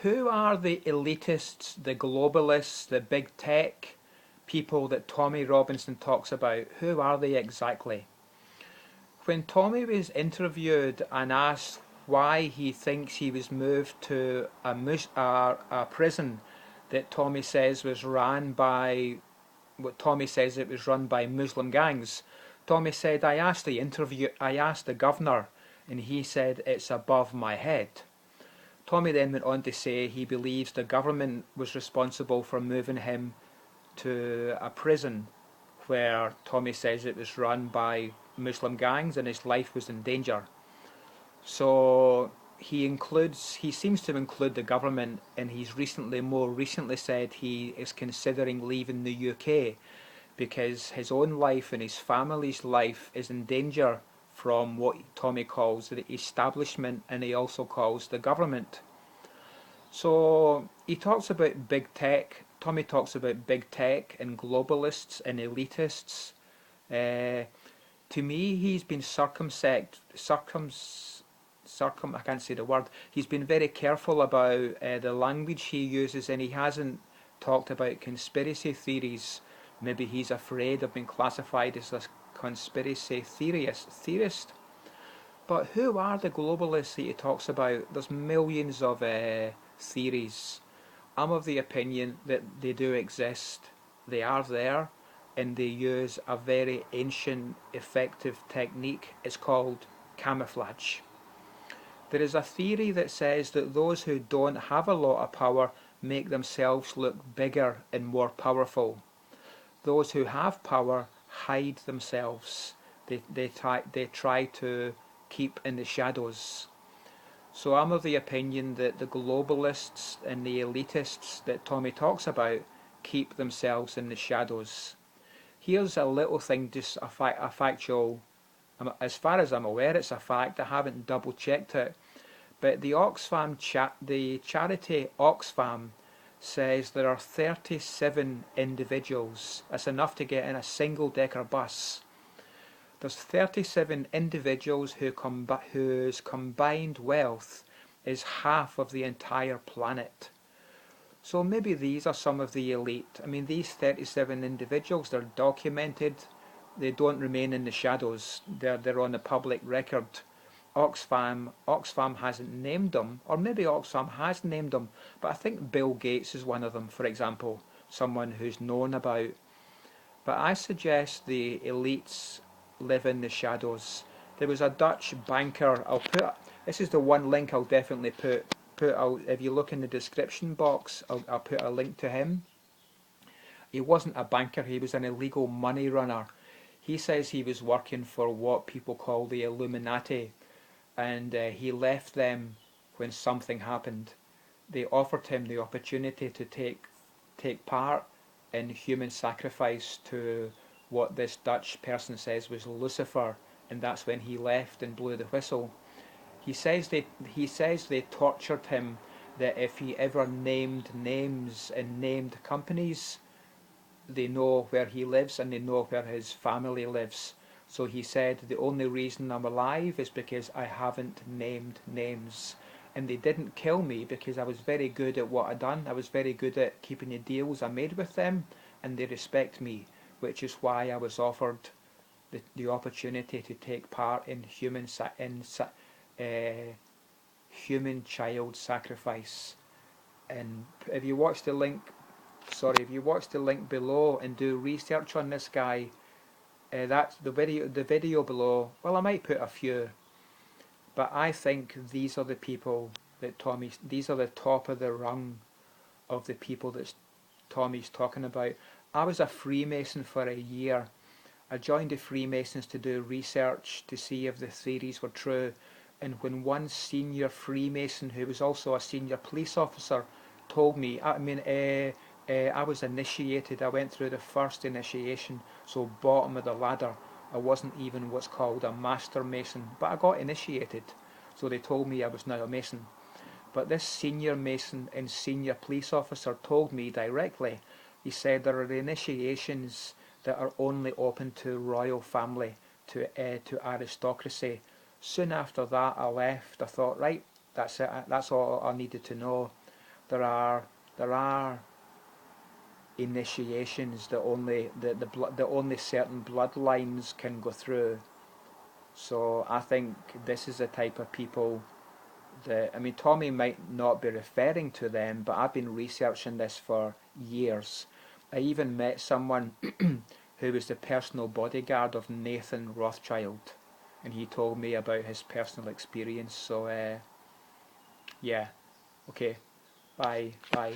Who are the elitists, the globalists, the big tech people that Tommy Robinson talks about? Who are they exactly? When Tommy was interviewed and asked why he thinks he was moved to a prison that Tommy says was run by what Tommy says it was run by Muslim gangs, Tommy said, I asked the governor, and he said it's above my head. Tommy then went on to say he believes the government was responsible for moving him to a prison where Tommy says it was run by Muslim gangs and his life was in danger. So he seems to include the government, and more recently said he is considering leaving the UK because his own life and his family's life is in danger from what Tommy calls the establishment, and he also calls the government. So he talks about big tech. Tommy talks about big tech and globalists and elitists. Uh, to me, he's been I can't say the word. He's been very careful about the language he uses, and he hasn't talked about conspiracy theories. Maybe he's afraid of being classified as a conspiracy theorist. But who are the globalists that he talks about? There's millions of theories. I'm of the opinion that they do exist. They are there, and they use a very ancient, effective technique. It's called camouflage. There is a theory that says that those who don't have a lot of power make themselves look bigger and more powerful. Those who have power hide themselves. They try to keep in the shadows. So I'm of the opinion that the globalists and the elitists that Tommy talks about keep themselves in the shadows. Here's a little thing, just a factual. As far as I'm aware, it's a fact. I haven't double checked it, but the charity Oxfam says there are 37 individuals. That's enough to get in a single decker bus. There's 37 individuals whose combined wealth is half of the entire planet. So maybe these are some of the elite. I mean, these 37 individuals, they're documented. They don't remain in the shadows. They're on the public record. Oxfam hasn't named them, or maybe Oxfam has named them, but I think Bill Gates is one of them, for example, someone who's known about. But I suggest the elites live in the shadows. There was a Dutch banker. This is the one link I'll definitely put out. If you look in the description box, I'll put a link to him. He wasn't a banker. He was an illegal money runner. He says he was working for what people call the Illuminati, and he left them when something happened. They offered him the opportunity to take part in human sacrifice to what this Dutch person says was Lucifer, and that's when he left and blew the whistle. He says they tortured him, that if he ever named names and named companies, they know where he lives and they know where his family lives. So he said, the only reason I'm alive is because I haven't named names. And they didn't kill me because I was very good at what I done. I was very good at keeping the deals I made with them, and they respect me, which is why I was offered the opportunity to take part in human child sacrifice. And if you watch the link below and do research on this guy, that's the video below. Well, I might put a few, but I think these are the people that these are the top of the rung of the people that Tommy's talking about. I was a Freemason for a year. I joined the Freemasons to do research to see if the theories were true. And when one senior Freemason, who was also a senior police officer, told me, I was initiated. I went through the first initiation, so bottom of the ladder. I wasn't even what's called a master mason, but I got initiated. So they told me I was now a mason. But this senior mason and senior police officer told me directly. He said there are initiations that are only open to royal family, to aristocracy. Soon after that, I left. I thought, right, that's it. That's all I needed to know. there are initiations that only that only certain bloodlines can go through. So I think this is the type of people that, I mean, Tommy might not be referring to them, but I've been researching this for years. I even met someone who was the personal bodyguard of Nathan Rothschild, and he told me about his personal experience. So yeah, okay, bye, bye.